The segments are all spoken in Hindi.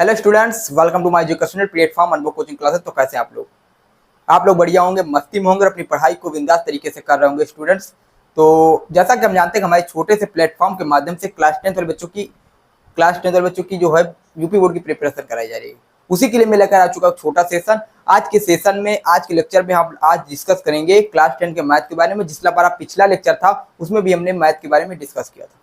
Hello students, welcome to my educational platform Anubhav coaching classes. तो कैसे हैं आप लोग बढ़िया होंगे, मस्ती में होंगे और अपनी पढ़ाई को बिंदास तरीके से कर रहे होंगे स्टूडेंट्स। तो जैसा कि हम जानते हैं कि हमारे छोटे से प्लेटफॉर्म के माध्यम से क्लास टेंथ वाले बच्चों की जो है यूपी बोर्ड की प्रिपरेशन कराई जा रही है। उसी के लिए मैं लेकर आ चुका हूँ छोटा सेशन। आज के सेशन में, आज के लेक्चर में हम आज डिस्कस करेंगे क्लास 10 के मैथ के बारे में। जिसला हमारा पिछला लेक्चर था उसमें भी हमने मैथ के बारे में डिस्कस किया था।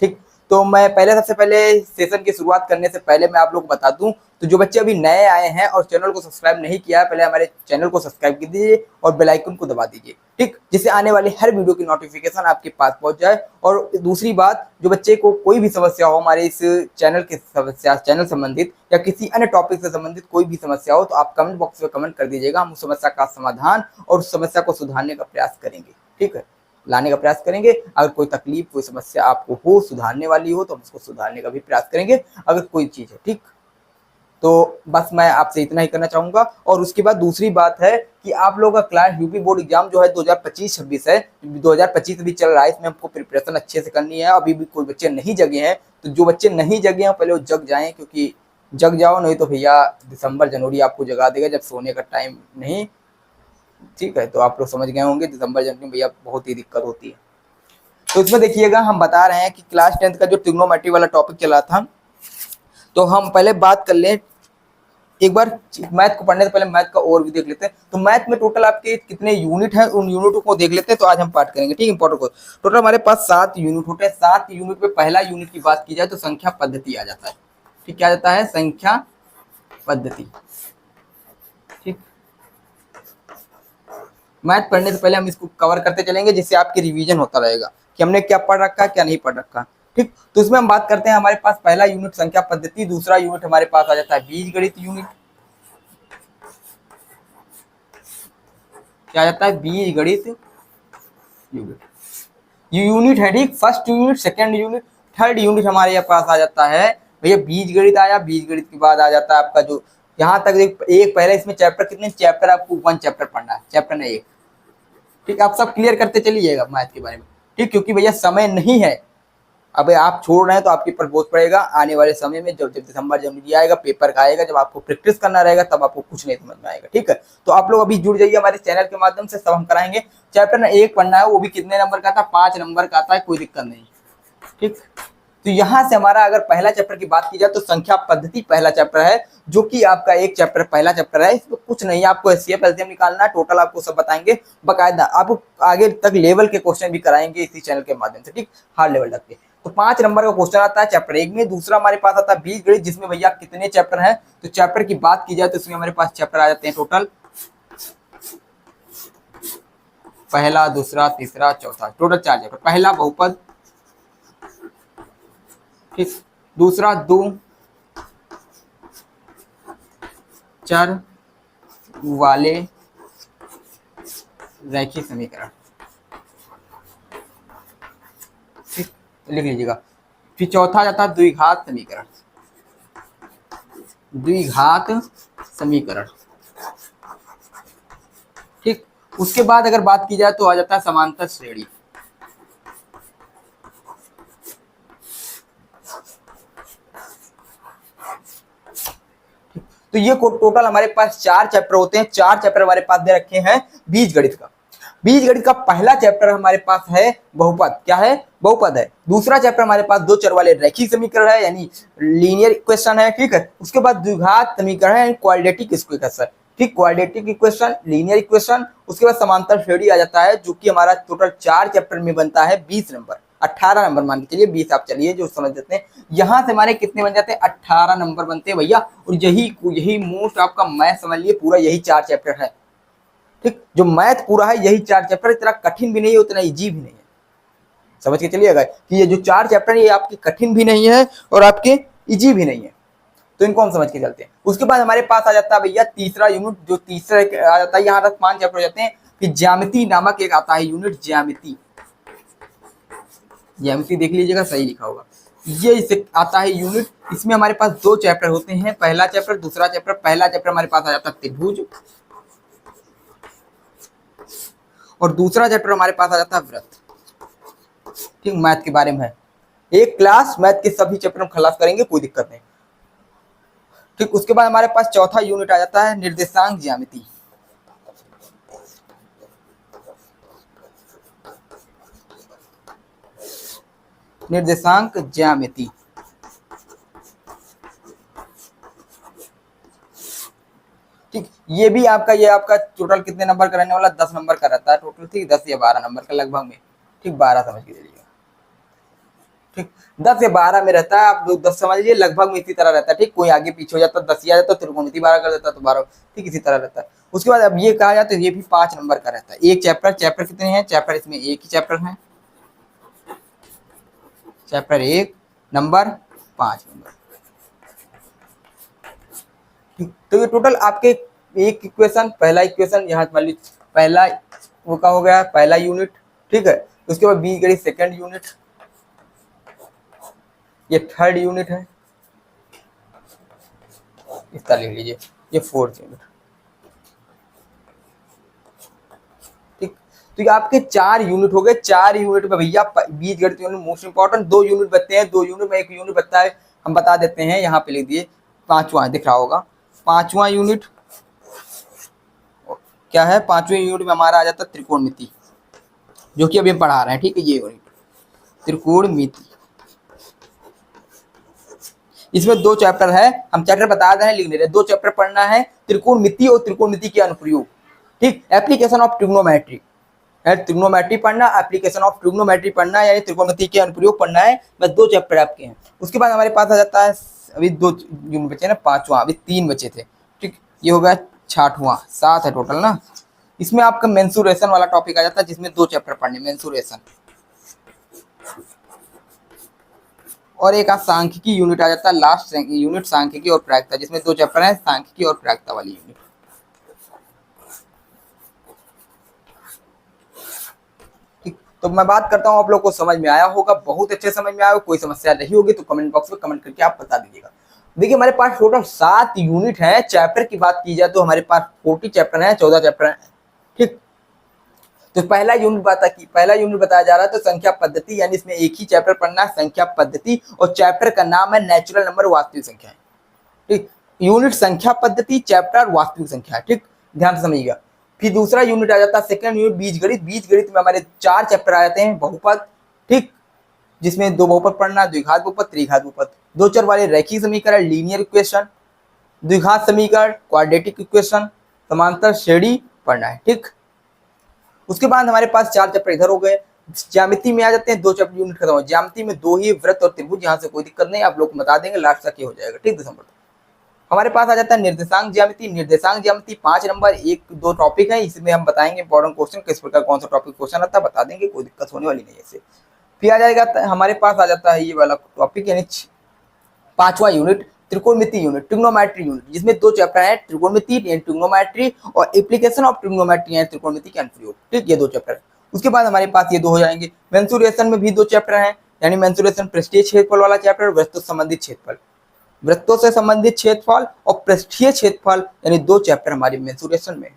ठीक, तो मैं सबसे पहले सेशन की शुरुआत करने से पहले मैं आप लोग को बता दूं, तो जो बच्चे अभी नए आए हैं और चैनल को सब्सक्राइब नहीं किया है, पहले हमारे चैनल को सब्सक्राइब कर दीजिए और बेल आइकन को दबा दीजिए, ठीक, जिससे आने वाली हर वीडियो की नोटिफिकेशन आपके पास पहुंच जाए। और दूसरी बात, जो बच्चे को कोई भी समस्या हो हमारे इस चैनल संबंधित या किसी अन्य टॉपिक से संबंधित कोई भी समस्या हो, तो आप कमेंट बॉक्स में कमेंट कर दीजिएगा। हम उस समस्या का समाधान और उस समस्या को सुधारने का प्रयास करेंगे, ठीक है, लाने का प्रयास करेंगे। अगर कोई तकलीफ, कोई समस्या आपको हो, सुधारने वाली हो, तो हम उसको सुधारने का भी प्रयास करेंगे अगर कोई चीज है, ठीक। तो बस मैं आपसे इतना ही करना चाहूंगा। और उसके बाद दूसरी बात है कि आप लोगों का क्लास यूपी बोर्ड एग्जाम जो है 2025-26 है, 2025 भी चल रहा है, इसमें हमको प्रिपरेशन अच्छे से करनी है। अभी भी कोई बच्चे नहीं जगे हैं, तो जो बच्चे नहीं जगे हैं पहले वो जग जाएं, क्योंकि जग जाओ, नहीं तो भैया दिसंबर जनवरी आपको जगा देगा जब सोने का टाइम नहीं, ठीक है। तो आप लोग समझ गए होंगे, दिसंबर जनवरी में भैया बहुत ही दिक्कत होती है। तो इसमें देखिएगा, हम बता रहे हैं कि क्लास 10 का जो ट्रिग्नोमेट्री वाला टॉपिक चला था, तो हम पहले बात कर लें एक बार मैथ को पढ़ने से पहले मैथ का ओवरव्यू देख लेते हैं। तो मैथ में टोटल आपके कितने यूनिट हैं, उन यूनिटों को देख लेते हैं। तो आज हम पाठ करेंगे, ठीक, इंपॉर्टेंट को। टोटल हमारे पास 7 यूनिट होते हैं। 7 यूनिट में पहला यूनिट की बात की जाए तो संख्या पद्धति आ जाता है, ठीक, क्या आ जाता है, संख्या पद्धति, ठीक। मैथ पढ़ने से पहले हम इसको कवर करते चलेंगे, जिससे आपकी रिवीजन होता रहेगा कि हमने क्या पढ़ रखा है, क्या नहीं पढ़ रखा, ठीक। तो इसमें हम बात करते हैं, हमारे पास पहला यूनिट संख्या पद्धति, दूसरा यूनिट हमारे पास आ जाता है बीजगणित यूनिट, क्या आ जाता है, बीजगणित यूनिट। ये यूनिट है, ठीक, first unit, second unit, third unit हमारे पास आ जाता है भैया बीजगणित आया। बीजगणित के बाद आ जाता है आपका जो यहाँ तक एक पहले इसमें चैप्टर, कितने चैप्टर आपको 1 चैप्टर पढ़ना है, चैप्टर नहीं 1, ठीक। आप सब क्लियर करते चलिएगा मैथ के बारे में, ठीक, क्योंकि भैया समय नहीं है। अब आप छोड़ रहे हैं तो आपके ऊपर बोझ पड़ेगा आने वाले समय में। जब दिसंबर जनवरी आएगा, पेपर का आएगा, जब आपको प्रैक्टिस करना रहेगा, तब आपको कुछ नहीं समझ में आएगा, ठीक है। तो आप लोग अभी जुड़ जाइए हमारे चैनल के माध्यम से, सब हम कराएंगे। चैप्टर ना 1 पढ़ना है, वो भी कितने नंबर का था, 5 नंबर का आता है, कोई दिक्कत नहीं, ठीक। तो यहाँ से हमारा अगर पहला चैप्टर की बात की जाए तो संख्या पद्धति पहला चैप्टर है, जो कि आपका एक चैप्टर पहला चैप्टर है। इसमें कुछ नहीं, आपको एचसीएफ एलसीएम निकालना है, टोटल आपको सब बताएंगे बकायदा। आपको आगे तक लेवल के क्वेश्चन भी कराएंगे इसी चैनल के माध्यम से, ठीक, हार्ड लेवल तक के। तो 5 नंबर का क्वेश्चन आता है चैप्टर 1 में। दूसरा हमारे पास आता है बीजगणित, जिसमें भैया कितने चैप्टर हैं, तो चैप्टर की बात की जाए तो इसमें हमारे पास चैप्टर आ जाते हैं टोटल पहला, दूसरा, तीसरा, चौथा, टोटल 4 चैप्टर। पहला बहुपद, ठीक, दूसरा दो चर वाले रैखिक समीकरण, ठीक, लिख लीजिएगा। फिर चौथा जाता है द्विघात समीकरण, द्विघात समीकरण, ठीक। उसके बाद अगर बात की जाए तो आ जाता है समांतर श्रेणी, तो ये टोटल हमारे पास 4 चैप्टर होते हैं। 4 चैप्टर हमारे पास दे रखे हैं बीजगणित का। बीजगणित का पहला चैप्टर हमारे पास है बहुपद, क्या है, बहुपद है। दूसरा चैप्टर हमारे पास 2 चर वाले रैखिक समीकरण है, यानी लीनियर इक्वेशन है, ठीक है। उसके बाद द्विघात समीकरण है, क्वाड्रेटिक इक्वेशन, ठीक, क्वाड्रेटिक इक्वेशन, लीनियर इक्वेशन। उसके बाद समांतर श्रेणी आ जाता है, जो कि हमारा टोटल 4 चैप्टर में बनता है 20 नंबर, 18 नंबर मान के चलिए, 20 आप चलिए जो समझ देते हैं। यहाँ से हमारे कितने बन जाते हैं, 18 नंबर बनते हैं भैया। और यही मोस्ट आपका मैथ समझ लिए पूरा, यही 4 चैप्टर है, ठीक। जो मैथ पूरा है यही 4 चैप्टर, इतना कठिन भी नहीं है, उतना इजी भी नहीं है, समझ के चलिएगा कि ये जो 4 चैप्टर है ये आपके कठिन भी नहीं है और आपके इजी भी नहीं है, तो इनको हम समझ के चलते हैं। उसके बाद हमारे पास आ जाता है भैया तीसरा यूनिट, जो तीसरा आ जाता है, यहाँ तक 5 चैप्टर हो जाते हैं। फिर ज्यामिति नामक एक आता है यूनिट, ज्यामिति, ज्यामिति देख लीजिएगा, सही लिखा होगा, ये इसे आता है यूनिट। इसमें हमारे पास 2 चैप्टर होते हैं, पहला चैप्टर, दूसरा चैप्टर। पहला चैप्टर हमारे पास आ जाता है त्रिभुज, और दूसरा चैप्टर हमारे पास आ जाता है वृत्त, ठीक। मैथ के बारे में है, एक क्लास मैथ के सभी चैप्टर हम खलास करेंगे, कोई दिक्कत नहीं। ठीक, उसके बाद हमारे पास चौथा यूनिट आ जाता है निर्देशांक ज्यामिति। निर्देशांक ज्यामिति, ठीक, ये आपका टोटल कितने नंबर का रहने वाला, 10 नंबर का रहता है टोटल, ठीक, 10 या 12 नंबर का लगभग में, ठीक, 12 समझ के चलिए, ठीक, 10 या 12 में रहता है, आप लोग 10 समझ लीजिए, लगभग में इसी तरह रहता है, ठीक, कोई आगे पीछे हो जाता है, 10 ही आ जाता है, त्रिकोणमिति 12 कर देता है तो 12, ठीक, इसी तरह रहता है। उसके बाद अब ये कहा जाता है ये भी 5 नंबर का रहता है, एक चैप्टर कितने हैं, चैप्टर इसमें एक ही चैप्टर है, चैप्टर 1 नंबर 5 नंबर, ठीक, तो ये टोटल आपके एक इक्वेशन, पहला इक्वेशन यहाँ मान लीजिए पहला वो का हो गया पहला यूनिट, ठीक है, उसके बाद बीज गणित सेकंड यूनिट, ये थर्ड यूनिट है, इसका लिख लीजिए, ये फोर्थ यूनिट, ठीक, तो ये आपके 4 यूनिट हो गए, 4 यूनिट में भैया बीज गणित यूनिट मोस्ट इंपॉर्टेंट, 2 यूनिट बचते हैं, 2 यूनिट में एक यूनिट बचता है, हम बता देते हैं, यहाँ पे लिख दिए, 5वां दिख रहा होगा, 5वां यूनिट क्या है, 5वें यूनिट में हमारा आ जाता है त्रिकोणमिति, जो कि अभी हम पढ़ा रहे हैं, ठीक है, ये यूनिट त्रिकोणमिति, इसमें 2 चैप्टर है, हम चैप्टर बता रहे हैं, लिख ले रहे, 2 चैप्टर पढ़ना है, त्रिकोणमिति और त्रिकोणमिति के अनुप्रयोग, ठीक, एप्लीकेशन ऑफ ट्रिग्नोमेट्री है, ट्रिग्नोमेट्री पढ़ना, एप्लीकेशन ऑफ ट्रिग्नोमेट्री पढ़ना, यानी त्रिकोणमिति के अनुप्रयोग पढ़ना है, बस 2 चैप्टर आपके हैं। उसके बाद हमारे पास आ जाता है, अभी 2 यूनिट बचे ना, 5वां, अभी 3 बचे थे, ठीक, ये हो गया 6वां, 7 है टोटल ना, इसमें आपका मेंसुरेशन वाला टॉपिक आ जाता है, जिसमें 2 चैप्टर पढ़ने, मेंसुरेशन, और एक सांख्यिकी यूनिट आ जाता है, लास्ट यूनिट सांख्यिकी और प्रायिकता, जिसमें 2 चैप्टर है, सांख्यिकी और प्रायिकता वाली यूनिट, ठीक, तो मैं बात करता हूँ, आप लोग को समझ में आया होगा, बहुत अच्छे समझ में आया होगा, कोई समस्या नहीं होगी तो कमेंट बॉक्स में कमेंट करके आप बता दीजिएगा। देखिए हमारे पास टोटल 7 यूनिट है, चैप्टर की बात की जाए तो हमारे पास 40 चैप्टर है, 14 चैप्टर है, ठीक, तो पहला यूनिट बताया जा रहा है तो संख्या पद्धति, यानी इसमें एक ही चैप्टर पढ़ना है, संख्या पद्धति, और चैप्टर का नाम है नेचुरल नंबर वास्तविक संख्या, ठीक, यूनिट संख्या पद्धति, चैप्टर वास्तविक संख्या, ठीक, ध्यान से समझिएगा। फिर दूसरा यूनिट आ जाता है सेकंड यूनिट बीज गणित, बीज गणित में हमारे 4 चैप्टर आ जाते हैं, बहुपद, ठीक, जिसमें 2 बहुपद पढ़ना, द्विघात बहुपद, त्रिघात बहुपद, 2 चर वाले रैखिक समीकरण, लीनियर इक्वेशन, द्विघात समीकरण, क्वाड्रेटिक इक्वेशन, समांतर श्रेणी पढ़ना है, ठीक। उसके बाद हमारे पास 4 चैप्टर इधर हो गए, ज्यामिति में आ जाते हैं, 2 चैप्टर यूनिट खत्म हो, ज्यामिति में 2 ही वृत्त और त्रिभुज, यहाँ से कोई दिक्कत नहीं, आप लोग को बता देंगे, लास्ट तक ये हो जाएगा, ठीक, दिसंबर तक। हमारे पास आ जाता है निर्देशांक ज्यामिति, निर्देशांक ज्यामिति 5 नंबर, 1-2 टॉपिक है, इसमें हम बताएंगे इंपॉर्टेंट क्वेश्चन, किस प्रकार कौन सा टॉपिक क्वेश्चन आता है, बता देंगे, कोई दिक्कत होने वाली नहीं है इससे। फिर आ जाएगा हमारे पास आ जाता है ये वाला टॉपिक, यानी 5वां यूनिट त्रिकोणमिति यूनिट, ट्रिग्नोमेट्री यूनिट, जिसमें 2 चैप्टर है, ट्रिकोणमिति यानी ट्रिग्नोमेट्री, और एप्लीकेशन ऑफ ट्रिग्नोमेट्री यानी त्रिकोणमिति के अनुप्रयोग, ठीक, ये 2 चैप्टर। उसके बाद हमारे पास ये 2 हो जाएंगे, मेंसुरेशन में भी 2 चैप्टर हैं, यानी मेंसुरेशन पृष्ठीय क्षेत्रफल वाला चैप्टर, वृत्तों से संबंधित क्षेत्रफल, वृत्तों से संबंधित क्षेत्रफल और पृष्ठीय क्षेत्रफल, यानी 2 चैप्टर हमारे मेंसुरेशन में।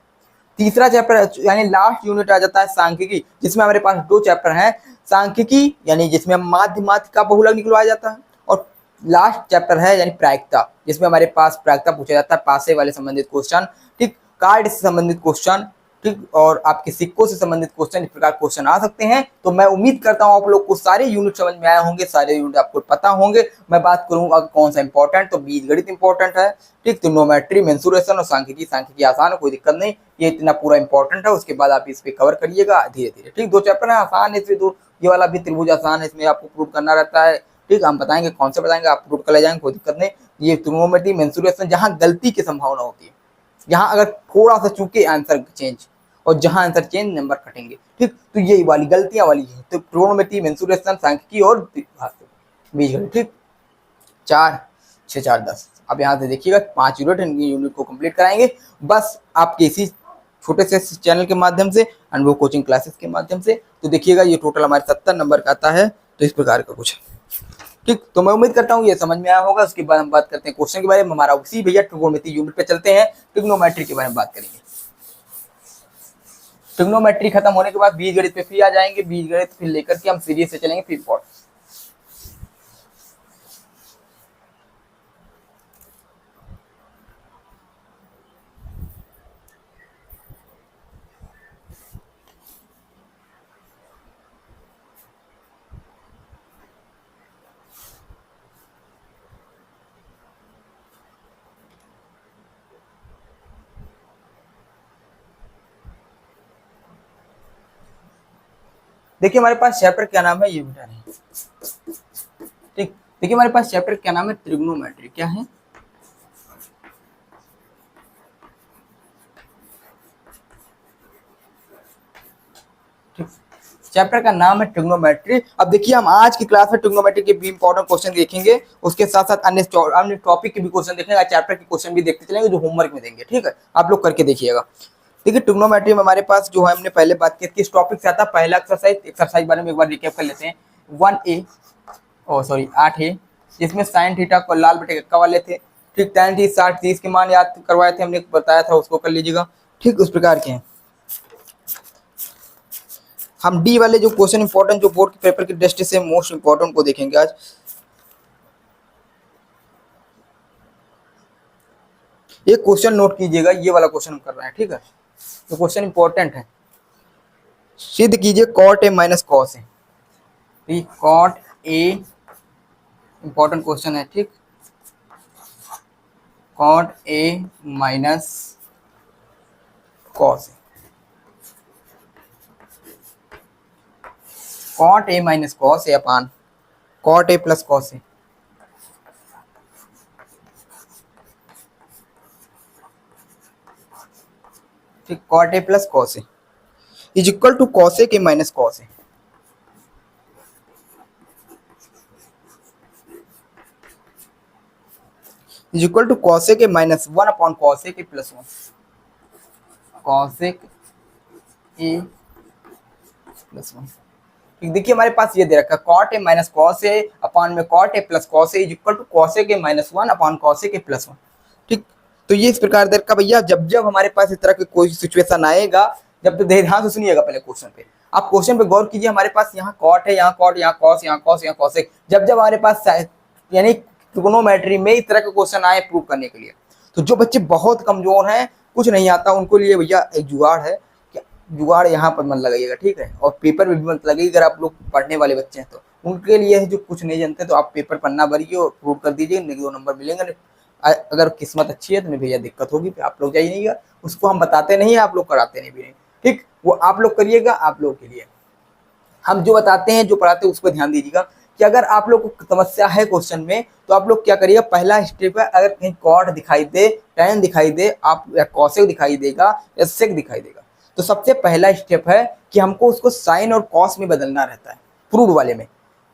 तीसरा चैप्टर यानी लास्ट यूनिट आ जाता है सांख्यिकी, जिसमें हमारे पास 2 चैप्टर हैं, सांख्यिकी यानी जिसमें माध्य का बहुलक निकलवाया जाता है, और लास्ट चैप्टर है यानी प्रायिकता, जिसमें हमारे पास प्रायिकता पूछा जाता है, पासे वाले संबंधित क्वेश्चन, ठीक, कार्ड से संबंधित क्वेश्चन, ठीक, और आपके सिक्कों से संबंधित क्वेश्चन, इस प्रकार क्वेश्चन आ सकते हैं। तो मैं उम्मीद करता हूं आप लोग को सारे यूनिट समझ में आए होंगे, सारे यूनिट आपको पता होंगे। मैं बात करूंगा कौन सा इंपॉर्टेंट, तो बीजगणित इंपॉर्टेंट है, ठीक, ट्रिग्नोमेट्री, मेंसुरेशन और सांख्यिकी, सांख्यिकी आसान है, कोई दिक्कत नहीं, ये इतना पूरा इंपॉर्टेंट है। उसके बाद आप इस पे कवर करिएगा धीरे धीरे, ठीक, 2 चैप्टर है, आसान है, इसमें 2, ये वाला भी त्रिभुज आसान है, इसमें आपको प्रूव करना रहता है, ठीक, हम बताएंगे कौन से बताएंगे, आप प्रूव कर ले जाएंगे, कोई दिक्कत नहीं। ये ट्रिग्नोमेट्री, मेंसुरेशन, जहां गलती की संभावना होती है, यहाँ अगर थोड़ा सा चूके आंसर चेंज, और जहां आंसर चेंज नंबर कटेंगे, ठीक, तो यही वाली गलतियां वाली है, तो ट्रिग्नोमेट्री, मेंसुरेशन, सांख्यिकी और बीजगणित, ठीक, 4 6 4 10। अब यहाँ से देखिएगा 5 यूनिट को कंप्लीट कराएंगे, बस आपके इसी छोटे से चैनल के माध्यम से, अनुभव कोचिंग क्लासेस के माध्यम से। तो देखिएगा ये टोटल हमारे 70 नंबर का आता है, तो इस प्रकार का कुछ, ठीक, तो मैं उम्मीद करता हूँ ये समझ में आया होगा। उसके बाद हम बात करते हैं क्वेश्चन के बारे में, हमारा उसी भैया ट्रिग्नोमेट्री यूनिट पे चलते हैं, ट्रिग्नोमेट्री के बारे में बात करेंगे। ट्रिग्नोमेट्री खत्म होने के बाद बीजगणित पे फिर आ जाएंगे, बीजगणित फिर लेकर के हम सीरीज से चलेंगे फिर पॉट। देखिए हमारे पास चैप्टर क्या नाम है, ये बेटा नहीं, ठीक। देखिए हमारे पास चैप्टर क्या नाम है, ट्रिग्नोमेट्री। क्या है, चैप्टर का नाम है ट्रिग्नोमेट्री। अब देखिए हम आज की क्लास में ट्रिग्नोमेट्री के भी इंपॉर्टेंट क्वेश्चन देखेंगे, उसके साथ साथ अन्य टॉपिक के भी क्वेश्चन देखेंगे, चैप्टर के क्वेश्चन भी देखते चलेंगे जो होमवर्क में देंगे, ठीक है, आप लोग करके देखिएगा। देखिए ट्रिग्नोमेट्री में हमारे पास जो है, हमने पहले बात की किस टॉपिक से आता है, पहला एक्सरसाइज बारे में एक बार रिकैप कर लेते हैं। 1A, ओ सॉरी 8A, जिसमें साइन थीटा को लाल बटे कक्का वाले थे, ठीक। tan 30 के मान याद करवाए थे, हमने बताया था, उसको कर लीजिएगा, ठीक। उस प्रकार के हैं। हम डी वाले जो क्वेश्चन इंपॉर्टेंट, जो बोर्ड के पेपर की दृष्टि से मोस्ट इंपॉर्टेंट को देखेंगे आज। ये क्वेश्चन नोट कीजिएगा, ये वाला क्वेश्चन हम कर रहे हैं, ठीक है, तो क्वेश्चन इंपॉर्टेंट है। सिद्ध कीजिए cot A minus cos A, cot A important question है, ठीक। Cot A minus cos A, cot A minus cos A upon cot A plus cos A, ठीक। Cot A plus cos A is equal to cos A के minus cos A, is equal to cos A के माइनस 1 अपॉन कॉस ए के प्लस 1, कॉस ए प्लस 1, ठीक। देखिए हमारे पास ये दे रखा है cot A minus cos A upon में cot A plus cos A is equal to cos A के माइनस 1 अपॉन कॉस ए के प्लस 1, ठीक। तो ये इस प्रकार दे रखा भैया। जब जब हमारे पास इस तरह की कोई सिचुएशन आएगा, जब तो ध्यान से सुनिएगा पहले क्वेश्चन पे, आप क्वेश्चन पे गौर कीजिए। हमारे पास यहाँ कॉट है, यहाँ कॉट, यहाँ कॉस, यहाँ कॉस, यहाँ कॉस। जब जब हमारे पास यानी ट्रिग्नोमेट्री में इस तरह के क्वेश्चन आए प्रूव करने के लिए, तो जो बच्चे बहुत कमजोर हैं, कुछ नहीं आता, उनको लिए भैया एक जुगाड़ है, जुगाड़ यहाँ पर मन लगाइएगा, ठीक है, और पेपर में भी मन लगाइएगा। अगर आप लोग पढ़ने वाले बच्चे हैं तो उनके लिए है, जो कुछ नहीं जानते तो आप पेपर पढ़ना भरिए और प्रूव कर दीजिए, नहीं 2 नंबर मिलेंगे। अगर किस्मत अच्छी है तो नहीं भैया दिक्कत होगी, फिर आप लोग जाइएगा, उसको हम बताते नहीं, आप लोग कराते नहीं भी नहीं, ठीक। वो आप लोग करिएगा, आप लोग के लिए हम जो बताते हैं, जो पढ़ाते हैं, उस पर ध्यान दीजिएगा कि अगर आप लोग को समस्या है क्वेश्चन में, तो आप लोग क्या करिएगा, पहला स्टेप है, अगर कहीं कॉट दिखाई दे, tan दिखाई दे, आप या कॉसेक दिखाई देगा या सेक दिखाई देगा, तो सबसे पहला स्टेप है कि हमको उसको साइन और कॉस में बदलना रहता है, प्रूव वाले में,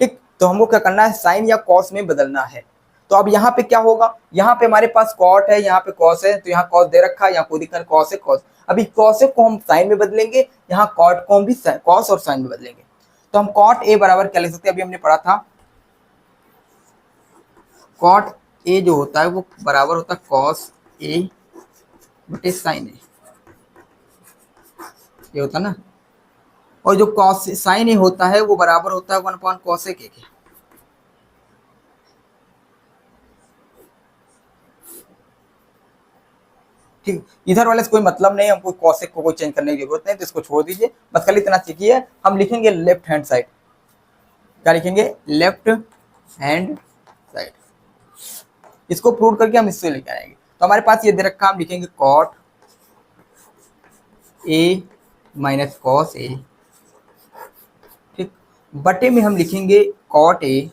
ठीक। तो हमको क्या करना है, साइन या कॉस में बदलना है। तो अब यहाँ पे क्या होगा, यहाँ पे हमारे पास कॉट है, यहाँ पे कॉस है, तो यहाँ कॉस दे रखा है, यहाँ को दिखा कॉस है, कॉस। अभी कॉसेक को हम साइन में बदलेंगे, यहाँ कॉट को हम भी कॉस और साइन में बदलेंगे। तो हम कॉट ए बराबर क्या लिख सकते हैं, अभी हमने पढ़ा था, कॉट ए जो होता है वो बराबर होता है कॉस ए बटे साइन ए, ये होता ना। और जो कॉस साइन ए होता है वो बराबर होता है 1 अपॉन कॉसेक ए के, ठीक। इधर वाले से कोई मतलब नहीं, हमको कॉसेक को कोई चेंज करने की जरूरत नहीं, तो इसको छोड़ दीजिए, बस खाली इतना सीखिए। हम लिखेंगे लेफ्ट हैंड साइड, क्या लिखेंगे, लेफ्ट हैंड साइड। इसको प्रूव करके हम इससे लेके आएंगे। तो हमारे पास ये दे रखा, हम लिखेंगे cot A minus cos A, ठीक, बटे में हम लिखेंगे कॉट ए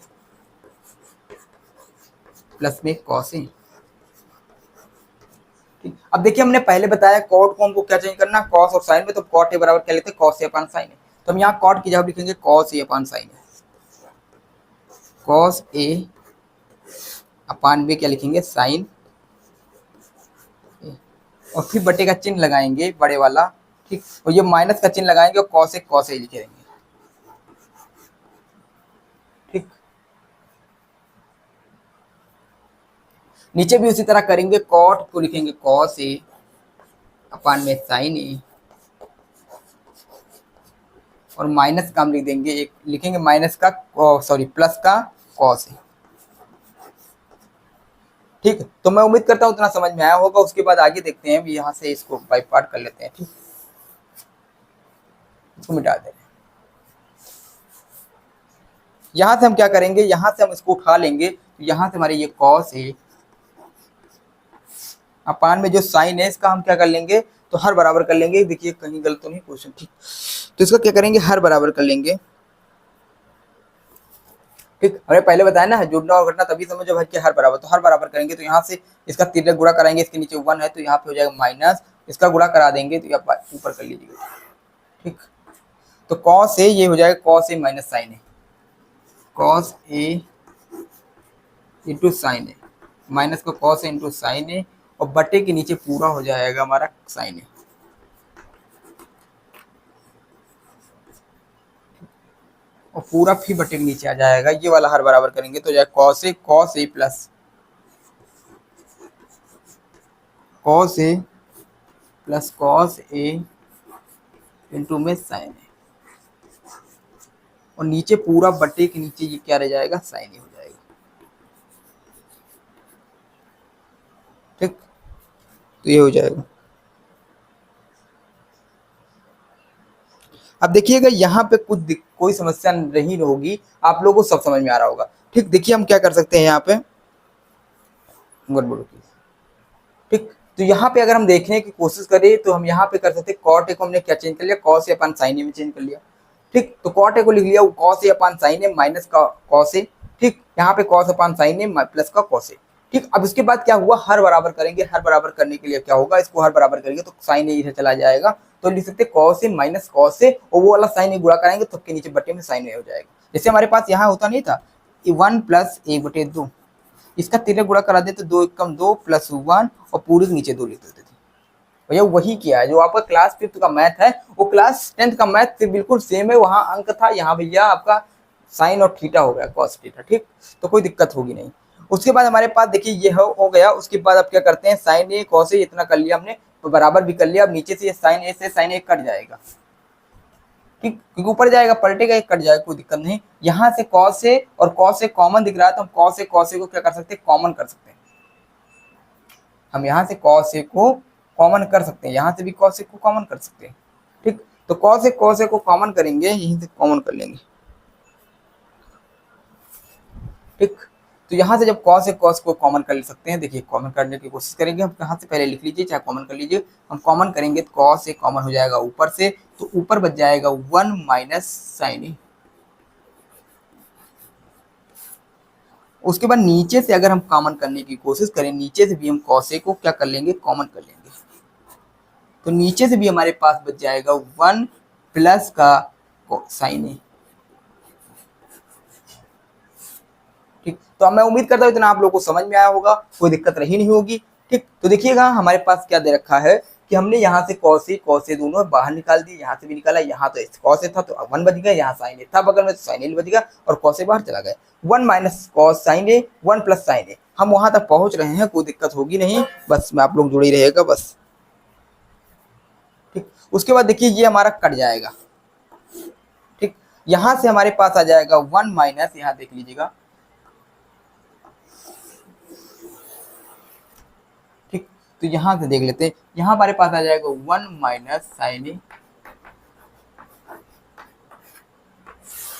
प्लस में कॉस ए, ठीक। अब देखिए हमने पहले बताया कॉट को हमको क्या चेंज करना, कॉस और साइन में, तो कॉट ए बराबर क्या लेते हैं, कॉस ए अपॉन साइन ए। तो हम यहाँ कॉट की जगह लिखेंगे cos A upon sine A, cos A upon में क्या लिखेंगे, साइन, और फिर बटे का चिन्ह लगाएंगे बड़े वाला, ठीक, और ये माइनस का चिन्ह लगाएंगे और कॉस ए लिखे देंगे, ठीक। नीचे भी उसी तरह करेंगे, कॉट को लिखेंगे कॉस ए अपान में साइन ए, और माइनस का हम लिख देंगे, एक लिखेंगे माइनस का, सॉरी प्लस का कॉस ए, ठीक। तो मैं उम्मीद करता हूँ उतना समझ में आया होगा। उसके बाद आगे देखते हैं, यहाँ से इसको बाई पार्ट कर लेते हैं, ठीक, इसको मिटा दें। यहाँ से हम क्या करेंगे, यहाँ से हम इसको उठा लेंगे, तो यहाँ से हमारे ये कॉस है अपान में जो साइन है इसका हम क्या कर लेंगे, तो हर बराबर कर लेंगे, देखिए कहीं गलत तो नहीं क्वेश्चन, ठीक। तो इसका क्या करेंगे, हर बराबर कर लेंगे, ठीक। हमें पहले बताया ना जुड़ना और घटना तभी समझो भर के हर बराबर, तो हर बराबर करेंगे तो यहाँ से इसका तिर्यक गुणा कराएंगे, इसके नीचे 1 है तो यहाँ पे हो जाएगा माइनस, इसका गुणा करा देंगे तो यहाँ ऊपर कर लीजिएगा, ठीक। तो कॉस ए ये हो जाएगा cos A minus sign A, cos A into sine A, minus का कॉस ए इंटू साइन ए, और बटे के नीचे पूरा हो जाएगा हमारा साइन ए, और पूरा फिर बटे के नीचे आ जाएगा, ये वाला हर बराबर करेंगे तो जाएगा cos A plus cos A into में साइन ए, और नीचे पूरा बटे के नीचे ये क्या रह जाएगा, साइन ए हो जाएगा, ठीक। तो ये हो जाएगा। अब देखिएगा यहाँ पे कोई समस्या नहीं होगी, आप लोगों को सब समझ में आ रहा होगा, ठीक। देखिए हम क्या कर सकते हैं यहाँ पे, ठीक। तो यहाँ पे अगर हम देखने की कोशिश करें तो हम यहाँ पे कर सकते हैं, कॉट ए को हमने क्या चेंज कर लिया, कॉस ए अपन साइन ए में चेंज कर लिया, ठीक। तो कॉट ए को लिख लिया cos A upon sign A minus का कॉस ए, ठीक। यहाँ पे कॉस अपन साइन ए प्लस का कॉस ए, ठीक। अब इसके बाद क्या हुआ, हर बराबर करेंगे, हर बराबर करने के लिए क्या होगा, इसको हर बराबर करेंगे तो साइन ए इधर चला जाएगा, तो लिख सकते कॉस ए माइनस कॉस ए, और वो वाला साइन ए गुणा कराएंगे तो के नीचे बटे में साइन ए हो जाएगा। जैसे हमारे पास यहाँ होता नहीं था 1 प्लस 1/2, इसका तिर्यक गुणा करा देते 2 एकम 2 प्लस 1 और पूरे के नीचे 2 लिख देते थे। भैया वही किया है जो आपका क्लास 5th का मैथ है, वो क्लास 10th का मैथ से बिल्कुल सेम है, वहां अंक था, यहाँ भैया आपका साइन और थीटा हो गया, कॉस थीटा, ठीक। तो कोई दिक्कत होगी नहीं। उसके बाद हमारे पास देखिए ये हो गया, उसके बाद अब क्या करते हैं, साइन ए कॉस ए इतना कर लिया हमने, तो बराबर भी कर लिया, अब नीचे से ये साइन ए से साइन ए कट जाएगा, ठीक, क्योंकि ऊपर जाएगा पलटेगा, एक कट जाएगा, कोई दिक्कत नहीं। यहाँ से कॉस ए और कॉस ए कॉमन दिख रहा है तो हम कॉस ए को क्या कर सकते हैं, कॉमन कर सकते हैं, हम यहाँ से कॉस ए को कॉमन कर सकते हैं, यहाँ से भी कॉस ए को कॉमन कर सकते हैं, ठीक। तो कॉस ए को कॉमन करेंगे, यहीं से कॉमन कर लेंगे, ठीक। तो यहाँ से जब कॉस को कॉमन कर सकते हैं, देखिए कॉमन करने की कोशिश करेंगे हम, यहाँ से पहले लिख लीजिए चाहे कॉमन कर लीजिए, हम कॉमन करेंगे तो कॉस ए कॉमन हो जाएगा ऊपर से, तो ऊपर बच जाएगा 1 माइनस साइन ए। उसके बाद नीचे से अगर हम कॉमन करने की कोशिश करें, नीचे से भी हम कॉस ए को क्या कर लेंगे, कॉमन कर लेंगे, तो नीचे से भी हमारे पास बच जाएगा 1 प्लस का साइन ए, ठीक। तो मैं उम्मीद करता हूँ इतना आप लोगों को समझ में आया होगा, कोई दिक्कत रही नहीं होगी, ठीक। तो देखिएगा हमारे पास क्या दे रखा है कि हमने यहाँ से कॉस ए दोनों बाहर निकाल दिए, यहाँ से भी निकाला, यहाँ तो कॉस ए था तो 1 बच गया, यहाँ साइन ए था बगल में तो साइन ए बच गया, और कॉस ए बाहर चला गया, 1 माइनस कॉस साइन ए 1 प्लस साइन ए, हम वहां तक पहुंच रहे हैं, कोई दिक्कत होगी नहीं, बस में आप लोग जुड़े रहेगा बस, ठीक। उसके बाद देखिए ये हमारा कट जाएगा, ठीक। यहाँ से हमारे पास आ जाएगा 1 माइनस, यहाँ देख लीजिएगा, तो यहां से देख लेते हैं, यहां हमारे पास आ जाएगा 1 माइनस साइन ए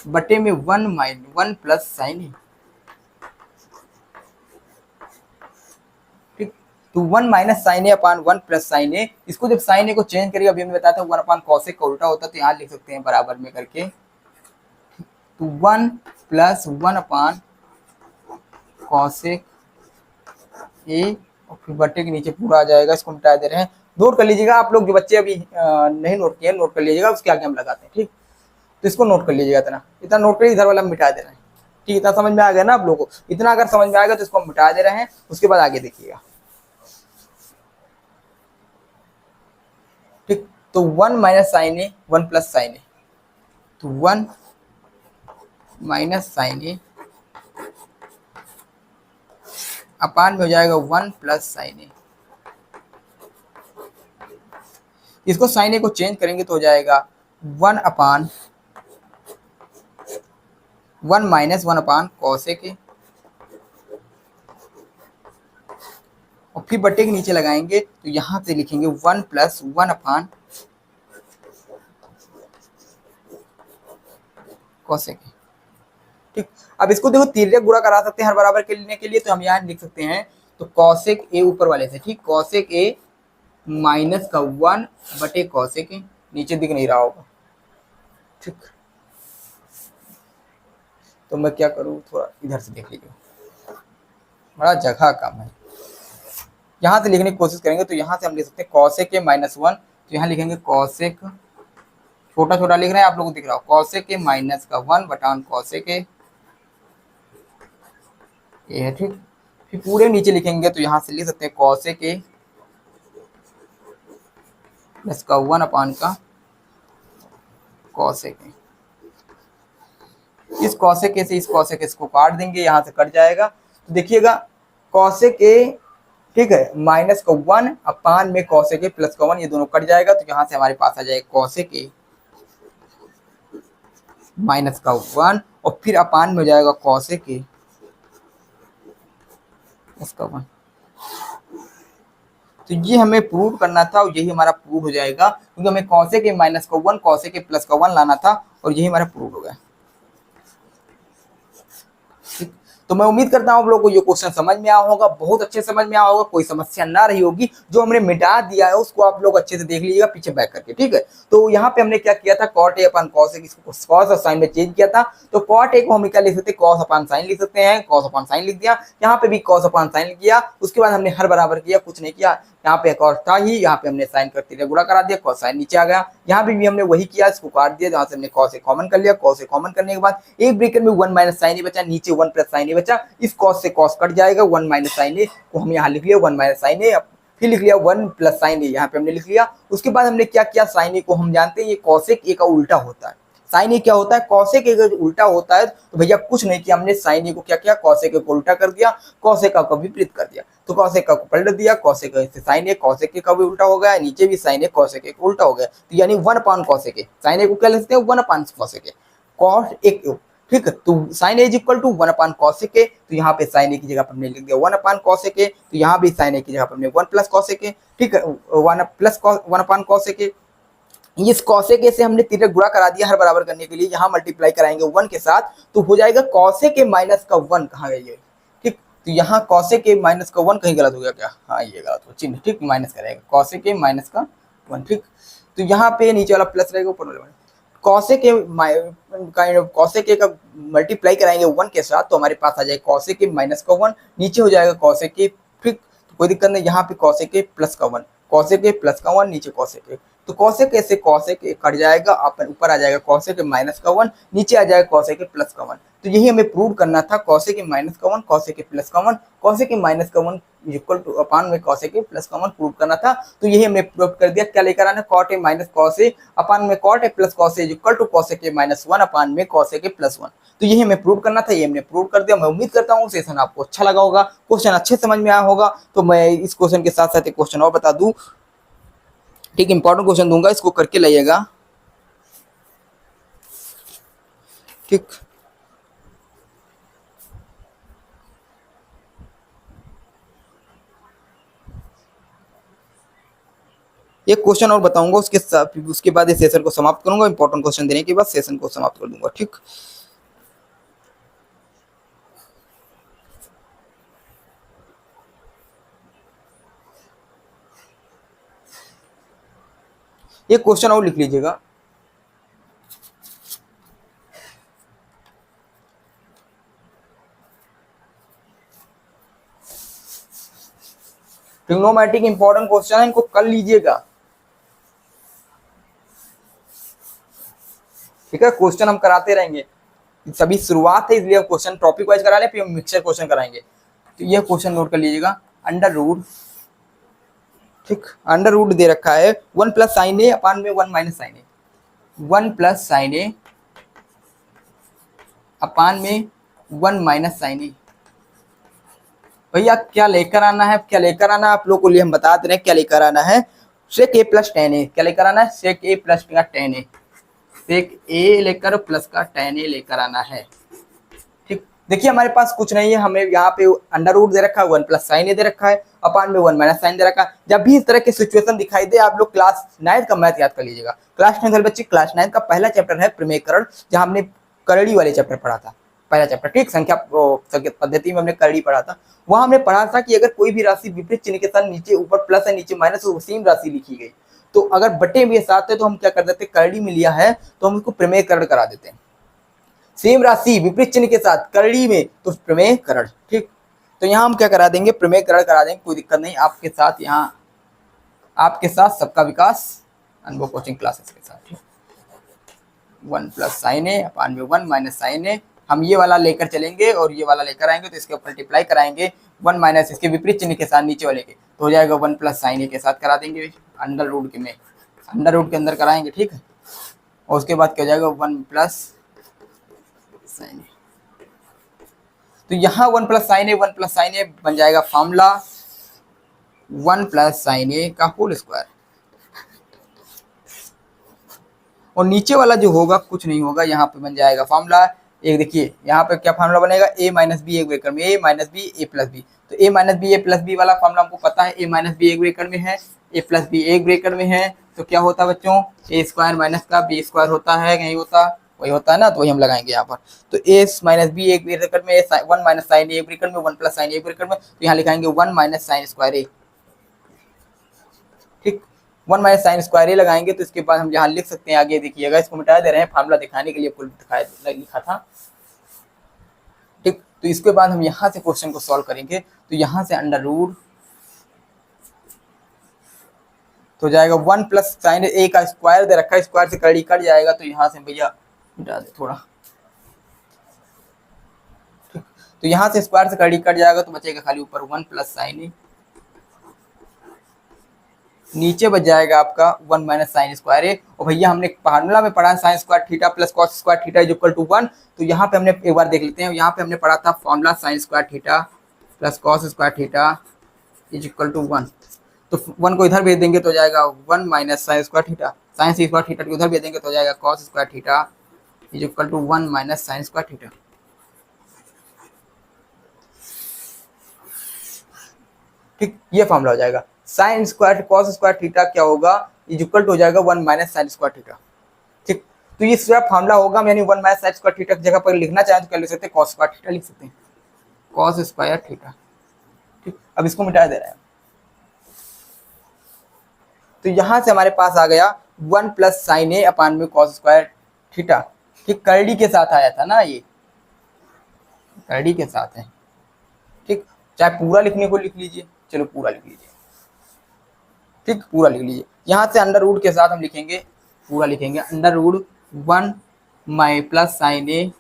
बटे में 1 प्लस साइन ए, ठीक। तो 1 माइनस साइन ए अपान 1 प्लस साइन ए, इसको जब साइन ए को चेंज करिए, अभी हमने बताया था 1 अपान कॉस ए का उल्टा होता है, तो यहाँ लिख सकते हैं बराबर में करके, तो 1 प्लस 1 अपान कॉस ए, और फिर बटे के नीचे पूरा आ जाएगा, इसको मिटा दे रहे हैं, नोट कर लीजिएगा आप लोग, जो बच्चे अभी नहीं नोट किए नोट कर लीजिएगा, उसके आगे हम लगाते हैं, ठीक। तो इसको नोट कर लीजिएगा, इतना नोट कर, इधर वाला मिटा दे रहे हैं, ठीक। इतना समझ में आ गया ना आप लोगों को, इतना अगर समझ में आएगा तो इसको हम मिटा दे रहे हैं, उसके बाद आगे देखिएगा, ठीक। तो 1 माइनस साइन ए 1 प्लस साइन ए, तो 1 माइनस साइन ए अपान में हो जाएगा 1 प्लस साइन ए, इसको साइन ए को चेंज करेंगे तो हो जाएगा 1 अपान 1 माइनस 1 अपान कॉस ए के, और फिर बट्टे के नीचे लगाएंगे तो यहां से लिखेंगे 1 प्लस 1 अपान कॉस ए के, ठीक। अब इसको देखो तिर्यक गुणा करा सकते हैं हर बराबर के लेने के लिए, तो हम यहाँ लिख सकते हैं, तो कॉसेक ए ऊपर वाले से, ठीक, कॉसेक ए माइनस का 1 बटे कॉसेक, नीचे दिख नहीं रहा होगा, ठीक। तो मैं क्या करूँ, थोड़ा इधर से देख लीजिए, बड़ा जगह कम है। यहाँ से लिखने की कोशिश करेंगे तो यहाँ से हम लिख सकते हैं कॉसेक के -1, तो यहाँ लिखेंगे कॉसेक, छोटा छोटा लिख रहे हैं, आप लोगों को दिख रहा हो, कॉसेक के माइनस का 1 बटान कॉसेक ये है, ठीक। फिर पूरे नीचे लिखेंगे तो यहाँ से लिख सकते हैं कॉसेक के प्लस का 1 अपान का कॉसेक, इस कॉसेक से इस कॉसेक इसको काट देंगे, यहाँ से कट जाएगा। तो देखिएगा कॉसेक ए, ठीक है, माइनस का 1 अपान में कॉसेक ए प्लस का 1, ये दोनों कट जाएगा। तो यहाँ से हमारे पास आ जाएगा कॉसेक ए माइनस का 1 और फिर अपान में हो जाएगा कॉसेक ए प्लस का 1। तो ये हमें प्रूव करना था और यही हमारा प्रूव हो जाएगा, क्योंकि हमें कॉसेक ए माइनस का 1 कॉसेक ए प्लस का 1 लाना था और यही हमारा प्रूव हो गया। तो मैं उम्मीद करता हूँ आप लोगों को ये क्वेश्चन समझ में आया होगा, बहुत अच्छे समझ में आया होगा, कोई समस्या ना रही होगी। जो हमने मिटा दिया है उसको आप लोग अच्छे से देख लीजिएगा पीछे बैक करके, ठीक है। तो यहाँ पे हमने क्या किया था, कॉट ए अपन कॉस, इसको कॉस और साइन में चेंज किया था। तो कॉट ए को हम क्या लिख सकते हैं, कॉस अपन साइन लिख सकते हैं, कॉस अपन साइन लिख दिया, यहाँ पे भी कॉस अपन साइन किया। उसके बाद हमने हर बराबर किया, कुछ नहीं किया, यहाँ पे कॉस था ही, यहाँ पे हमने साइन करते हुए गुणा करा दिया, कॉस साइन नीचे आ गया। यहाँ पे भी हमने वही किया, इसको काट दिया, जहाँ से हमने कॉस ए कॉमन कर लिया, कॉस ए कॉमन करने के बाद एक ब्रैकेट में 1 माइनस साइन ए बचा, नीचे 1 प्लस साइन ए बचा, इस कॉस से कॉस कट जाएगा, 1 माइनस साइन ए को हम यहाँ लिख लिया 1 माइनस साइन ए, फिर लिख लिया 1 प्लस साइन ए, यहाँ पे हमने लिख लिया। उसके बाद हमने क्या किया, साइन ए को हम जानते हैं ये कॉसेक ए का उल्टा होता है। साइन ए क्या होता है, कॉसेक ए का उल्टा होता है। तो भैया कुछ नहीं किया, हमने साइन ए को क्या किया, कॉसेक ए को उल्टा कर दिया, कॉसेक का विपरीत कर दिया। तो कॉसेक का को पलट दिया, कॉसेक से साइन ए, कॉसेक का भी उल्टा हो गया, नीचे भी साइन ए कॉसेक का उल्टा हो गया। तो यानी 1 अपान कॉसेक ए, साइन ए को क्या लिखते हैं 1 अपान कॉसेक ए, कॉस एक, ठीक है। तो sine A is equal to 1 upon cosec A, तो यहाँ पे साइन ए की जगह पर हमने लिख दिया 1 अपान कॉसेक ए, तो यहाँ भी साइन ए की जगह पर हमने 1 प्लस कॉसेक ए, ठीक है, 1 अपान कॉसेक ए। इस कॉसेक ए से हमने तिरक गुणा करा दिया हर बराबर करने के लिए, यहाँ मल्टीप्लाई कराएंगे 1 के साथ, तो हो जाएगा कॉसेक ए माइनस का 1, कहाँ गई है, ठीक। तो यहाँ कॉसेक ए माइनस का 1 कहीं गलत हो गया क्या, हाँ ये गलत हो, चिन्ह, ठीक, माइनस करेगा कॉसेक ए माइनस का 1, ठीक। तो यहाँ पे नीचे वाला प्लस रहेगा, ऊपर वाला कॉसेक ए का मल्टीप्लाई कराएंगे 1 के साथ, तो हमारे पास आ जाएगा कॉसेक ए माइनस का 1, नीचे हो जाएगा कॉसेक ए, ठीक। तो कोई दिक्कत नहीं, यहाँ पे कॉसेक ए प्लस का 1, कॉसेक ए प्लस का 1, नीचे कॉसेक ए। तो कॉसेक ए से कॉसेक ए कट जाएगा, अपन ऊपर आ जाएगा कॉसेक ए माइनस का 1, नीचे आ जाएगा कॉसेक ए प्लस का 1। तो यही हमें प्रूव करना था, कॉसेक ए माइनस का 1 कॉसेक ए प्लस का 1, कॉसेक ए माइनस का 1 इक्वल टू अपान में कॉसेक ए प्लस का 1 प्रूव करना था। तो यही हमने प्रूव कर दिया। क्या लेकर आना, cot A minus cos A upon में cot A plus cos A equal to cosec A minus 1 upon में कॉसेक ए प्लस 1। तो यही हमें प्रूव करना था, ये हमने प्रूव कर दिया। मैं उम्मीद करता हूँ सेशन आपको अच्छा लगा होगा, क्वेश्चन अच्छे समझ में आया होगा। तो मैं इस क्वेश्चन के साथ साथ एक क्वेश्चन और बता दूं, ठीक, इंपॉर्टेंट क्वेश्चन दूंगा, इसको करके लाइएगा, ठीक। एक क्वेश्चन और बताऊंगा, उसके बाद इस सेशन को समाप्त करूंगा। इंपॉर्टेंट क्वेश्चन देने के बाद सेशन को समाप्त कर दूंगा, ठीक। एक क्वेश्चन और लिख लीजिएगा, ट्रिग्नोमेट्रिक इंपॉर्टेंट क्वेश्चन है, इनको कर लीजिएगा, ठीक है। क्वेश्चन हम कराते रहेंगे, सभी शुरुआत है इसलिए क्वेश्चन टॉपिक वाइज करा ले, फिर हम मिक्सचर क्वेश्चन कराएंगे। तो यह क्वेश्चन नोट कर लीजिएगा, अंडर रूट, ठीक, अंडर रूट दे रखा है 1 प्लस साइन ए अपान में 1 माइनस साइन ए, 1 प्लस साइन ए अपान में 1 माइनस साइन ए। भैया क्या लेकर आना है, क्या लेकर आना है आप लोग को लिए हम बता दे रहे हैं, क्या लेकर आना है, सेक ए प्लस टेन ए, क्या लेकर आना है, सेक ए प्लस का टेन ए, सेक ए लेकर प्लस का टेन ए लेकर आना है, ठीक। देखिए हमारे पास कुछ नहीं है, हमें यहाँ पे अंडर रूट दे रखा है, 1 प्लस साइन ए दे रखा है, अपान में 1 माइनस साइन दे रखा है। जब भी इस तरह की सिचुएशन दिखाई दे, आप लोग क्लास 9 का मैथ याद कर लीजिएगा। क्लास 9 बच्चे, क्लास 9 का पहला चैप्टर है प्रमेयकरण, जहाँ हमने करड़ी वाले चैप्टर पढ़ा था, पहला चैप्टर, ठीक, संख्या पद्धति में हमने करड़ी पढ़ा था। वहां हमने पढ़ा था कि अगर कोई भी राशि विपरीत चिन्ह के साथ नीचे ऊपर प्लस है नीचे माइनस है सेम राशि लिखी गई, तो अगर बटे में साथ है तो हम क्या कर देते हैं, करड़ी में लिया है तो हम उसको प्रमेयकरण करा देते हैं। सेम राशि विपरीत चिन्ह के साथ करड़ी में तो प्रमेयकरण, ठीक। तो यहाँ हम क्या करा देंगे, प्रमेयकरण करा देंगे, कोई दिक्कत नहीं। आपके साथ यहाँ आपके साथ सबका विकास अनुभव कोचिंग क्लासेस के साथ, ठीक। 1 प्लस साइन ए अपान में 1 माइनस साइन ए, हम ये वाला लेकर चलेंगे और ये वाला लेकर आएंगे तो इसके ऊपर मल्टीप्लाई कराएंगे 1 माइनस इसके विपरीत चिन्ह के साथ नीचे वाले के, तो हो जाएगा 1 प्लस साइन ए के साथ करा देंगे अंडर रूट के में, अंडर रूट के अंदर कराएंगे, ठीक है। और उसके बाद क्या हो जाएगा 1 प्लस साइन ए, तो यहाँ 1 प्लस साइन ए 1 प्लस साइन ए बन जाएगा फॉर्मूला 1 प्लस साइन ए का होल स्क्वायर, और नीचे वाला जो होगा कुछ नहीं होगा, यहाँ पे बन जाएगा फॉर्मूला एक, देखिए यहाँ पे क्या फॉर्मूला बनेगा, a माइनस बी एक ब्रेकर में, a minus B A plus B, तो a minus B A plus B वाला फॉर्मूला हमको पता है, a माइनस बी एक ब्रेकर में है, a प्लस बी एक ब्रेकर में है, तो क्या होता है बच्चों, a स्क्वायर माइनस का b स्क्वायर होता है, नहीं होता, वही होता है ना, तो वही हम लगाएंगे यहाँ पर। तो a माइनस बी एक ब्रेकर में 1 माइनस साइन ए एक ब्रेकर में 1 प्लस साइन ए एक ब्रेकर में, तो यहाँ लिखाएंगे 1 माइनस साइन स्क्वायर ए, ठीक, 1 माइनस साइन स्क्वायर ए लगाएंगे। तो इसके बाद हम यहाँ लिख सकते हैं, आगे देखिएगा, इसको मिटा दे रहे हैं, फार्मूला दिखाने के लिए कुल लिखा था, ठीक। तो इसके बाद हम यहाँ से क्वेश्चन को सॉल्व करेंगे, तो यहाँ से अंडर रूट तो जाएगा 1 प्लस साइन ए का स्क्वायर दे रखा है, स्क्वायर से करड़ी कट जाएगा, तो यहाँ से भैया मिटा दे थोड़ा, ठीक। तो यहाँ से स्क्वायर से करड़ी कट जाएगा तो बचेगा खाली ऊपर 1 प्लस साइन ए, नीचे बच जाएगा आपका 1 माइनस साइन स्क्वायर ए, और भैया हमने फार्मूला में पढ़ा sine square theta plus cos square theta is equal to 1, तो यहाँ पे हमने एक बार देख लेते हैं, यहाँ पे हमने पढ़ा था formula sine square theta plus cos square theta is equal to 1, तो 1 को इधर भेज देंगे तो हो जाएगा 1 minus sine square theta, sine square theta को उधर भेज देंगे तो हो जाएगा cos square theta is equal to 1 minus sine square theta, ठीक। ये फॉर्मूला हो जाएगा, sine square cos square theta क्या होगा, इज इक्वल टू हो जाएगा 1 माइनस साइन स्क्वायर थीटा, ठीक। तो ये सिर्फ फॉर्मूला होगा, यानी 1 माइनस साइन स्क्वायर थीटा की जगह पर लिखना चाहें तो क्या लिख सकते हैं, कॉस स्क्वायर थीटा लिख सकते हैं, कॉस स्क्वायर थीटा, ठीक। अब इसको मिटा दे रहे हैं, तो यहां से हमारे पास आ गया 1 प्लस साइन ए अपान में कॉस स्क्वायर थीटा, ठीक। करड़ी के साथ आया था ना, ये करड़ी के साथ है, ठीक। चाहे पूरा लिखने को लिख लीजिए, चलो पूरा लिख लीजिए, ठीक, पूरा लिख लीजिए। यहाँ से अंडर रूट के साथ हम लिखेंगे, पूरा लिखेंगे, अंडर रूट 1 माई प्लस साइन ए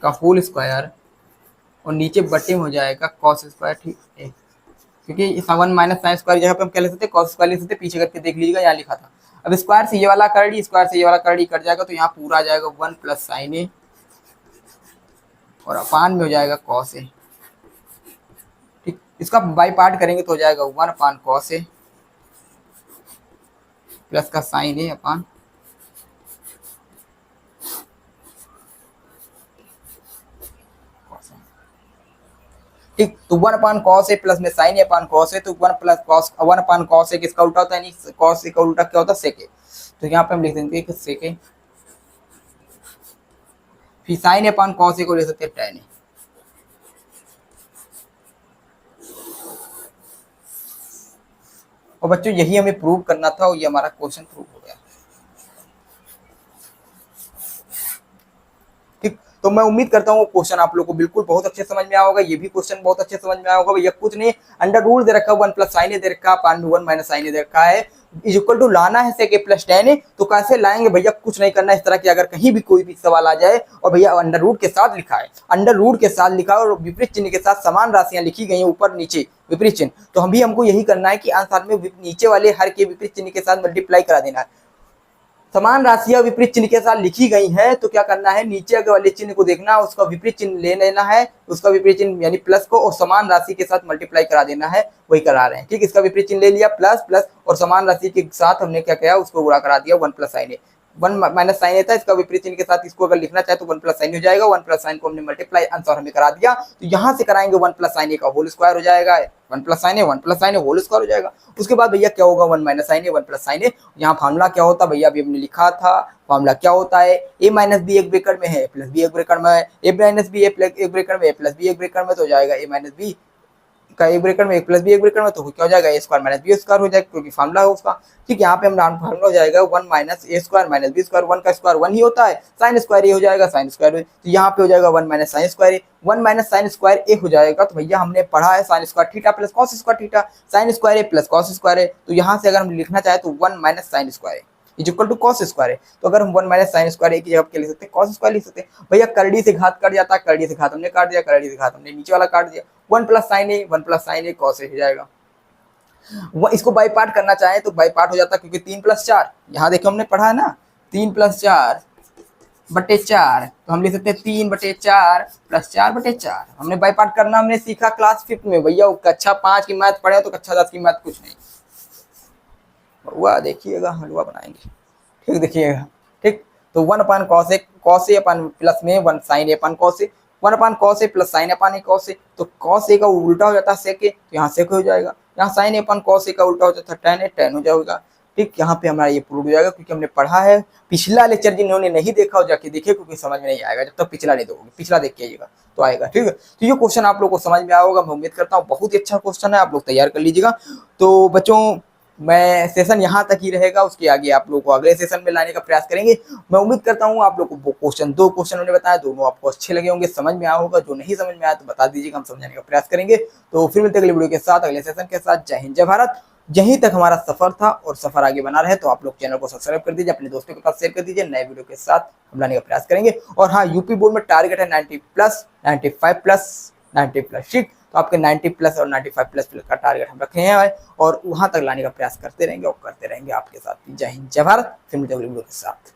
का होल स्क्वायर, और नीचे बटे में हो जाएगा कॉस स्क्वायर, ठीक है, क्योंकि 1 माइनस साइन स्क्वायर जगह पे हम क्या लिख सकते हैं, कॉस स्क्वायर लिख सकते हैं, पीछे करके देख लीजिएगा, यहाँ लिखा था। अब स्क्वायर से ये वाला करड़ी, स्क्वायर से ये वाला करड़ी कट जाएगा, तो यहाँ पूरा आ जाएगा 1 प्लस साइन ए और अपान में हो जाएगा कॉस ए, ठीक। इसका बाई पार्ट करेंगे तो हो जाएगा 1 अपान कॉस ए प्लस का साइन ए अपान, ठीक। तो 1 अपान कॉस ए प्लस में sign A upon cos A, तो 1 plus cos 1 upon cos A किसका उल्टा होता है, यानी कॉस ए का उल्टा क्या होता है, सेक ए, तो यहाँ पे हम लिख देंगे कि सेक ए, फिर sign A upon cos A को ले सकते हैं टैन ए, और बच्चों यही हमें प्रूव करना था और ये हमारा क्वेश्चन प्रूव हो गया, ठीक। तो मैं उम्मीद करता हूँ क्वेश्चन आप लोगों को बिल्कुल बहुत अच्छे समझ में आया होगा, ये भी क्वेश्चन बहुत अच्छे समझ में आया होगा। भैया कुछ नहीं, अंडर रूट दे रखा है, 1 प्लस साइन ए दे रखा है, अपान में 1 माइनस साइन ए दे रखा है, इज इक्वल टू लाना है सेक ए प्लस टैन ए, तो कैसे लाएंगे भैया, कुछ नहीं करना, इस तरह की अगर कहीं भी कोई भी सवाल आ जाए और भैया अंडर रूट के साथ लिखा है, अंडर रूट के साथ लिखा है और विपरीत चिन्ह के साथ समान राशियां लिखी गई हैं ऊपर नीचे विपरीत चिन्ह, तो हमको यही करना है कि आंसर में नीचे वाले हर के विपरीत चिन्ह के साथ मल्टीप्लाई करा देना है। समान राशियां विपरीत चिन्ह के साथ लिखी गई है, तो क्या करना है, नीचे वाले चिन्ह को देखना, उसका विपरीत चिन्ह ले लेना है, उसका विपरीत चिन्ह यानी प्लस को और समान राशि के साथ मल्टीप्लाई करा देना है, वही करा रहे हैं, ठीक। इसका विपरीत चिन्ह ले लिया प्लस प्लस, और समान राशि के साथ हमने क्या किया, उसको गुणा करा दिया 1 प्लस साइन ए, वन माइनस साइन ए था, इसका विपरीत चिन्ह के साथ इसको अगर लिखना चाहे तो वन प्लस साइन हो जाएगा। वन प्लस साइन को हमने मल्टीप्लाई आंसर हमें करा दिया, तो यहाँ से कराएंगे वन प्लस साइन ए का होल स्क्वायर हो जाएगा, वन प्लस साइन ए होल स्क्वायर हो जाएगा। उसके बाद भैया क्या होगा, वन माइनस साइन ए वन प्लस साइन ए। यहाँ फार्मूला क्या होता है भैया, अभी हमने लिखा था फार्मूला क्या होता है, ए माइनस बी एक ब्रेकेट में है, प्लस बी एक ब्रेकेट में है, ए माइनस बी एक ब्रेकेट में, प्लस बी एक ब्रेकेट में, तो हो जाएगा ए माइनस बी का एक ब्रेकेट में एक प्लस बी एक ब्रेकेट में, तो क्या हो जाएगा ए स्क्वायर माइनस बी स्क्वायर हो जाएगा, क्योंकि फार्मूला है उसका। ठीक, यहाँ पे हम फार्मूला हो जाएगा one minus A square minus B square, one का स्क्वायर वन ही होता है, साइन स्क्वायर ए हो जाएगा साइन स्क्वायर, तो यहाँ पे हो जाएगा one minus sine square A, one minus sine square A हो जाएगा। तो भैया हमने पढ़ा है sine square theta plus cos square theta, sine square A plus cos square A, तो यहाँ से अगर हम लिखना चाहे तो one minus sine square A is equal to cos square है। तो अगर हम one minus sine square A की जगह क्या लिख सकते हैं, कॉस स्क्वायर लिख सकते हैं। भैया करड़ी से घात कट जाता है, करड़ी से घात हमने काट दिया, करड़ी से घात हमने नीचे वाला काट दिया, one plus sine A cos A हो जाएगा। इसको बाई पार्ट करना चाहे तो बाई पार्ट हो जाता है, क्योंकि 3 प्लस 4 यहाँ देखो हमने पढ़ा है ना, 3 प्लस 4 बटे 4, तो हम लिख सकते हैं 3 बटे 4 प्लस 4 बटे 4। हमने बाई पार्ट करना हमने सीखा क्लास 5 में भैया, कक्षा 5 की मैथ पढ़े तो कक्षा 10 की मैथ कुछ नहीं। हुआ देखिएगा, हलवा बनाएंगे, ठीक देखिएगा। ठीक, तो one upon cos A upon plus में one sine A upon cos A, one upon cos A plus sign upon A cos A, तो कॉस ए का उल्टा हो जाता है सेक ए, तो यहाँ सेक हो जाएगा, यहाँ sign A upon cos A का उल्टा हो जाता है टेन ए, टेन हो जाएगा। ठीक, यहाँ पे हमारा ये प्रूव हो जाएगा, क्योंकि हमने पढ़ा है। पिछला लेक्चर जिन्होंने नहीं देखा हो जाके देखिए, क्योंकि समझ में नहीं आएगा जब तक पिछला नहीं देखोगे, पिछला देख के आइएगा तो आएगा। ठीक है, तो ये क्वेश्चन आप लोग को समझ में आया होगा, मैं उम्मीद करता हूँ। बहुत ही अच्छा क्वेश्चन है, आप लोग तैयार कर लीजिएगा। तो बच्चों मैं सेशन यहाँ तक ही रहेगा, उसके आगे आप लोगों को अगले सेशन में लाने का प्रयास करेंगे। मैं उम्मीद करता हूँ आप लोग को दो क्वेश्चन उन्होंने बताया, दोनों आपको अच्छे लगे होंगे, समझ में आया होगा। जो नहीं समझ में आया तो बता दीजिएगा, हम समझाने का प्रयास करेंगे। तो फिर मिलते अगले वीडियो के साथ, अगले सेशन के साथ। जय हिंद जय भारत। यहीं तक हमारा सफर था और सफर आगे बना रहे, तो आप लोग चैनल को सब्सक्राइब कर दीजिए, अपने दोस्तों के पास शेयर कर दीजिए। नए वीडियो के साथ हम लाने का प्रयास करेंगे। और हाँ, यूपी बोर्ड में टारगेट है 90 प्लस 95 प्लस 90 प्लस। ठीक, तो आपके 90 प्लस और 95 प्लस का टारगेट हम रखे हैं और वहां तक लाने का प्रयास करते रहेंगे और करते रहेंगे आपके साथ। जय हिंद जय भारत। फिर मिलते हैं अगले वीडियो के साथ।